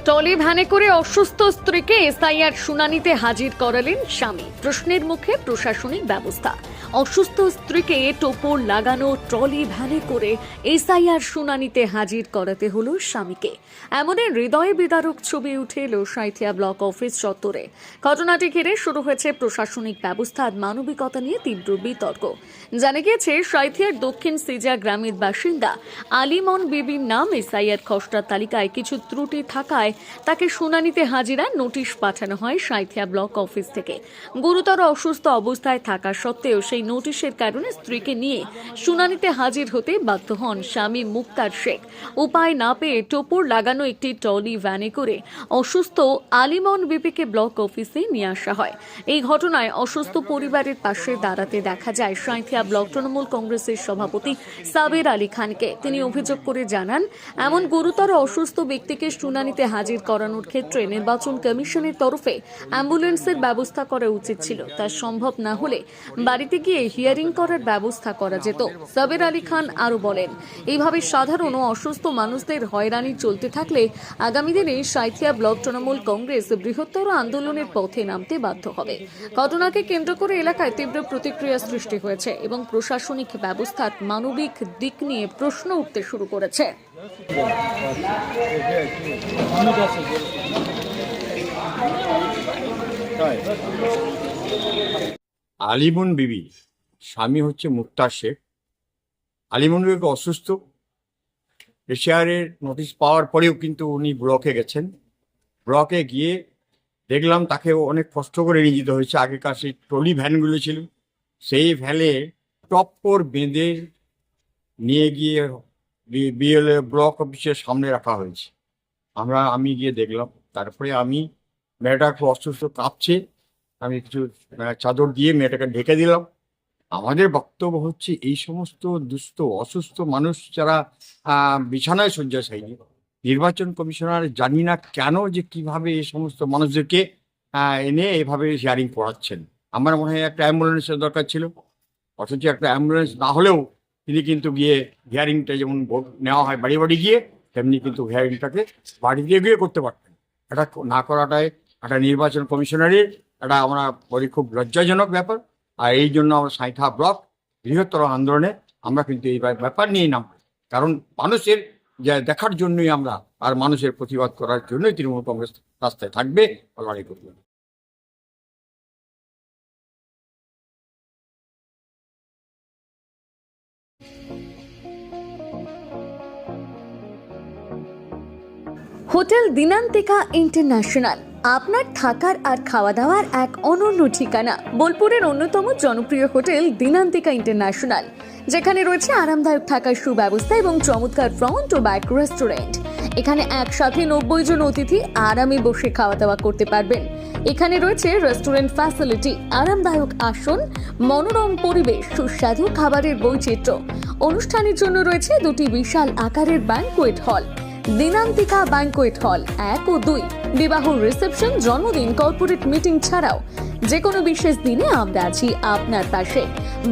Trolley ভ্যানে করে অসুস্থ স্ত্রীকে এসআইআর শুনানিতে হাজির করালেন স্বামী। প্রশ্নের মুখে প্রশাসনিক ব্যবস্থা। অসুস্থ স্ত্রীকে টোপর লাগানো ট্রলি ভ্যানে করে এসআইআর শুনানিতে হাজির করাতে হলো স্বামীকে। এমনই হৃদয় বিদারক ছবি উঠে এলো সাঁইথিয়া ব্লক অফিস চত্বরে। ঘটনাটি ঘিরে শুরু হয়েছে প্রশাসনিক ব্যবস্থা আর মানবিকতা নিয়ে তীব্র বিতর্ক। জানা গিয়েছে, সাঁইথিয়ার দক্ষিণ সিজা গ্রামের বাসিন্দা আলিমন বিবির নাম এসআইআর খসড়ার তালিকায় কিছু ত্রুটি থাকায় তাকে শুনানিতে হাজিরার নোটিশ পাঠানো হয় সাঁইথিয়া ব্লক অফিস থেকে। গুরুতর অসুস্থ অবস্থায় থাকা সত্ত্বেও সেই নোটিশের কারণে স্ত্রীকে নিয়ে শুনানিতে হাজির হতে বাধ্য হন স্বামী মুক্তার শেখ। উপায় না পেয়ে টোপর লাগানো একটি ট্রলি ভ্যানে করে অসুস্থ আলিমন বিবিকে ব্লক অফিসে নিয়ে আসা হয়। এই ঘটনায় অসুস্থ পরিবারের পাশে দাঁড়াতে দেখা যায় সাঁইথিয়া ব্লক তৃণমূল কংগ্রেসের সভাপতি সাবের আলী খানকে। তিনি অভিযোগ করে জানান, এমন গুরুতর অসুস্থ ব্যক্তিকে শুনানিতে হাজির করানোর ক্ষেত্রে নির্বাচন কমিশনের তরফে অ্যাম্বুলেন্সের ব্যবস্থা করা উচিত ছিল। তা সম্ভব না হলে বাড়িতে গিয়ে হিয়ারিং করার ব্যবস্থা করা যেত। সাবের আলী খান আরো বলেন, এইভাবে সাধারণ ও অসুস্থ মানুষদের হয়রানি চলতে থাকলে আগামী দিনে সাঁইথিয়া ব্লক তৃণমূল কংগ্রেস বৃহত্তর আন্দোলনের পথে নামতে বাধ্য হবে। ঘটনাকে কেন্দ্র করে এলাকায় তীব্র প্রতিক্রিয়া সৃষ্টি হয়েছে এবং প্রশাসনিক ব্যবস্থার মানবিক দিক নিয়ে প্রশ্ন উঠতে শুরু করেছে। আলিমন বিবি স্বামী হচ্ছে মুক্তার শেখ। আলিমন বিবি অসুস্থ। এশিয়ারের নোটিশ পাওয়ার পরেও কিন্তু উনি ব্লকে গেছেন। ব্লকে গিয়ে দেখলাম তাকেও অনেক কষ্ট করে নিয়ে যেতে হয়েছে। আগেকার সেই ট্রলি ভ্যানগুলো ছিল, সেই ভ্যানে টপ্পর বেঁধে নিয়ে গিয়ে বিএলএ ব্লক অফিসের সামনে রাখা হয়েছে। আমি গিয়ে দেখলাম। তারপরে আমি মেয়েটা খুব অসুস্থ, কাঁপছে, আমি কিছু চাদর দিয়ে মেয়েটাকে ঢেকে দিলাম। আমাদের বক্তব্য হচ্ছে, এই সমস্ত দুস্থ অসুস্থ মানুষ যারা বিছানায় শয্যাশায়ী, নির্বাচন কমিশনার জানি না কেন যে কিভাবে এই সমস্ত মানুষদেরকে এনে এভাবে হিয়ারিং করাচ্ছেন। আমার মনে হয় একটা অ্যাম্বুলেন্সের দরকার ছিল, অথচ একটা অ্যাম্বুলেন্স না হলেও তিনি কিন্তু গিয়ে হিয়ারিংটা যেমন ভোট নেওয়া হয় বাড়ি বাড়ি গিয়ে, তেমনি কিন্তু হিয়ারিংটাকে বাড়িতে গিয়ে করতে পারতেন। এটা না করাটাই একটা নির্বাচন কমিশনারের এটা আমরা বলি খুব লজ্জাজনক ব্যাপার। আর এই জন্য আমরা সাঁইথিয়া ব্লক বৃহত্তর আন্দোলনে আমরা কিন্তু এই ব্যাপার নিয়েই নাম, কারণ মানুষের দেখার জন্যই আমরা আর মানুষের প্রতিবাদ করার জন্যই তৃণমূল কংগ্রেস রাস্তায় থাকবে, লড়াই করবে। হোটেল দিনান্তিকা ইন্টারন্যাশনাল আপনার থাকার আর খাওয়া দাওয়ার এক অনন্য ঠিকানা। বোলপুরের অন্যতম জনপ্রিয় হোটেল দিনান্তিকা ইন্টারন্যাশনাল, যেখানে রয়েছে আরামদায়ক থাকার সুব্যবস্থা এবং চমৎকার ফ্রন্ট ও ব্যাক রেস্টুরেন্ট। এখানে একসাথে 90 জন অতিথি আরামে বসে খাওয়া দাওয়া করতে পারবেন। এখানে রয়েছে রেস্টুরেন্ট ফ্যাসিলিটি, আরামদায়ক আসন, মনোরম পরিবেশ, সুস্বাদু খাবারের বৈচিত্র্য। অনুষ্ঠানের জন্য রয়েছে দুটি বিশাল আকারের banquet hall, Dinantika banquet hall 1 ও 2। বিবাহ, রিসেপশন, জন্মদিন, কর্পোরেট মিটিং ছাড়াও যে কোনো বিশেষ দিনে আমরা আছি আপনার পাশে।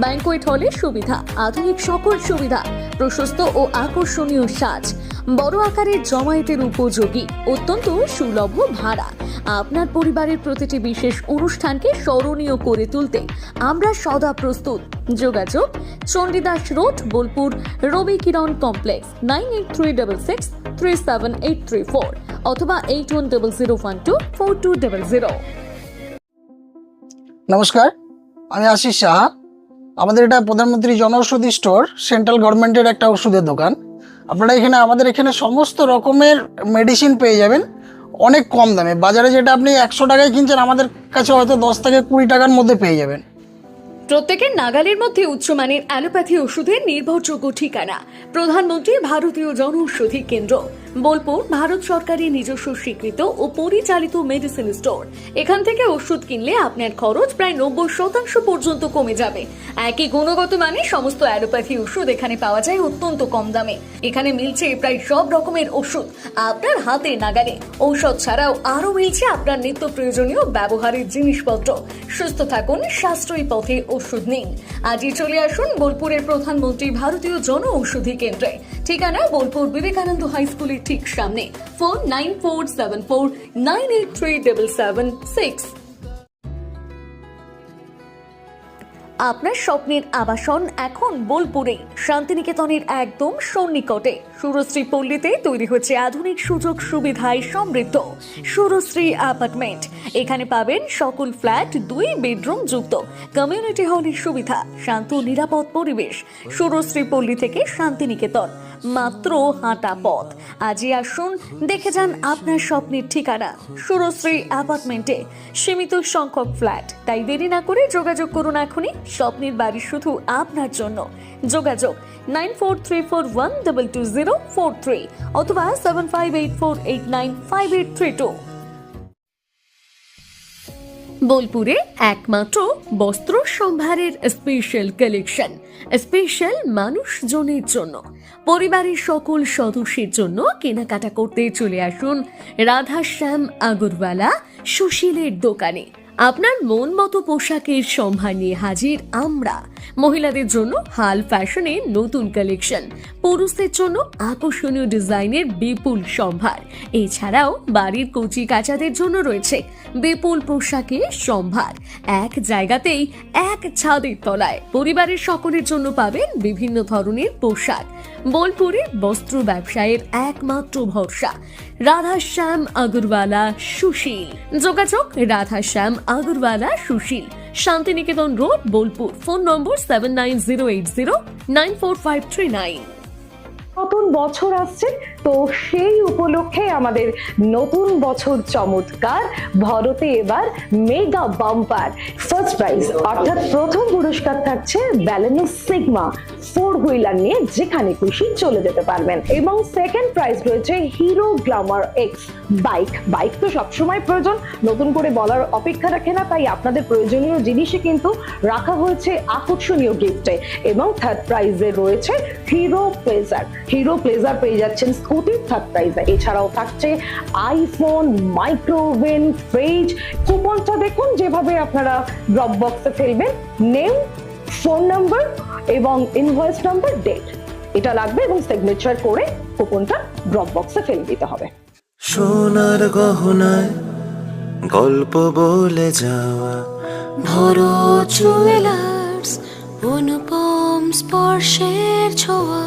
ব্যাংকোয়েট হলের সুবিধা, আধুনিক সকল সুবিধা, প্রশস্ত ও আকর্ষণীয় সাজ, বড় আকারের জমায়েতের উপযোগী, অত্যন্ত সুলভ ভাড়া। আপনার পরিবারের প্রতিটি বিশেষ অনুষ্ঠানকে স্মরণীয় করে তুলতে আমরা সদা প্রস্তুত। যোগাযোগ চণ্ডীদাস রোড, বোলপুর, রবি কিরণ কমপ্লেক্স, 9836637834 অথবা 8100124200। নমস্কার, আমি আশিস সাহা। আমাদের এটা প্রধানমন্ত্রী জনঔষধি স্টোর, সেন্ট্রাল গভর্নমেন্টের একটা ওষুধের দোকান। আপনারা আমাদের এখানে সমস্ত রকমের মেডিসিন পেয়ে যাবেন অনেক কম দামে। বাজারে যেটা আপনি 100 টাকায় কিনছেন, আমাদের কাছে হয়তো 10 থেকে 20 টাকার মধ্যে পেয়ে যাবেন। প্রত্যেকের নাগালের মধ্যে উচ্চমানের অ্যালোপ্যাথি ওষুধের নির্ভরযোগ্য ঠিকানা প্রধানমন্ত্রী ভারতীয় জনঔষধি কেন্দ্র, বোলপুর, ভারত সরকারের নিজস্ব স্বীকৃত ও পরিচালিত মেডিসিন স্টোর। এখান থেকে ওষুধ কিনলে আপনার খরচ প্রায় 90% পর্যন্ত কমে যাবে। একই গুণগত মানে সমস্ত অ্যালোপ্যাথি ওষুধ এখানে পাওয়া যায় অত্যন্ত কম দামে। এখানে মিলছে প্রায় সব রকমের ওষুধ আপনার হাতে নাগালে। ঔষধ ছাড়াও আরো মিলছে আপনার নিত্য প্রয়োজনীয় ব্যবহারের জিনিসপত্র। সুস্থ থাকুন সাশ্রয়ী পথে ওষুধ নিন। আজই চলে আসুন বোলপুরের প্রধানমন্ত্রী ভারতীয় জন ঔষধি কেন্দ্রে। ঠিকানা বোলপুর বিবেকানন্দ হাই স্কুলের ঠিক সামনে। ফোন 9474983776। আপনার স্বপ্নের আবাসন এখন বোলপুরে, শান্তিনিকেতনের একদম সন্নিকটে। সুরশ্রী পল্লীতে তৈরি হচ্ছে আধুনিক সুযোগ সুবিধায় সমৃদ্ধ সুরশ্রী অ্যাপার্টমেন্ট। এখানে পাবেন সকল ফ্ল্যাট 2 বেডরুম যুক্ত, কমিউনিটি হলের সুবিধা, শান্ত নিরাপদ পরিবেশ। সুরশ্রী পল্লী থেকে শান্তিনিকেতন মাত্র হাঁটা পথ। আজই আসুন, দেখে যান আপনার স্বপ্নের ঠিকানা সুরশ্রী অ্যাপার্টমেন্টে। সীমিত সংখ্যক ফ্ল্যাট, তাই দেরি না করে যোগাযোগ করুন এখনই। স্বপ্নের বাড়ি শুধু আপনার জন্য। যোগাযোগ 9434122043 অথবা 7584895832। বোলপুরে একমাত্র বস্ত্র সম্ভারের স্পেশাল কালেকশন, স্পেশাল মানুষজনের জন্য। পরিবারের সকল সদস্যের জন্য কেনাকাটা করতে চলে আসুন রাধাশ্যাম আগরওয়ালা সুশীলের দোকানে। আপনার মন মতো পোশাকের সম্ভার নিয়ে হাজির আমরা। মহিলাদের জন্য হাল ফ্যাশনের নতুন কালেকশন, পুরুষদের জন্য আকর্ষণীয় ডিজাইনের বিপুল সম্ভার। এছাড়াও বাড়ির কচি কাচাদের জন্য রয়েছে বিপুল পোশাকের সম্ভার। এক জায়গাতেই, এক ছাদের তলায় পরিবারের সকলের জন্য পাবেন বিভিন্ন ধরনের পোশাক। বোলপুরে বস্ত্র ব্যবসায়ের একমাত্র ভরসা রাধাশ্যাম আগরওয়ালা সুশীল। যোগাযোগ Radhashyam Agarwala Sushil, Shantiniketan road, Bolpur. Phone number 7908094539। নতুন বছর আসছে, তো সেই উপলক্ষে আমাদের নতুন বছর চমৎকার ভরতে এবার মেগা বাম্পার ফার্স্ট প্রাইজ, অর্থাৎ প্রথম পুরস্কার থাকছে ব্যালেনো সিগমা 4 হুইলার নিয়ে যেখানে খুশি চলে যেতে পারবেন, এবং সেকেন্ড প্রাইজ রয়েছে হিরো গ্ল্যামার এক্স বাইক তো সবসময় প্রয়োজন, নতুন করে বলার অপেক্ষা রাখে না, তাই আপনাদের প্রয়োজনীয় জিনিসে কিন্তু রাখা হয়েছে আকর্ষণীয় গিফটে। এবং থার্ড প্রাইজে রয়েছে হিরো প্লেজার পেয়ে যাচ্ছেন স্কুটি থার্ড প্রাইজে। এছাড়াও থাকছে আইফোন, মাইক্রোওভেন, ফ্রিজ। কুপনটা দেখুন যেভাবে আপনারা ড্রপ বক্সে ফেলবেন, নেম, ফোন নাম্বার এবং ইনভয়েস নাম্বার, ডেট এটা লাগবে, এবং সিগনেচার করে কুপনটা ড্রপ বক্সে ফেলে দিতে হবে। সোনার গহনায় গল্প বলে যাওয়া ভরত জুয়েলার্স, অনুপম স্পর্শের ছোঁয়া।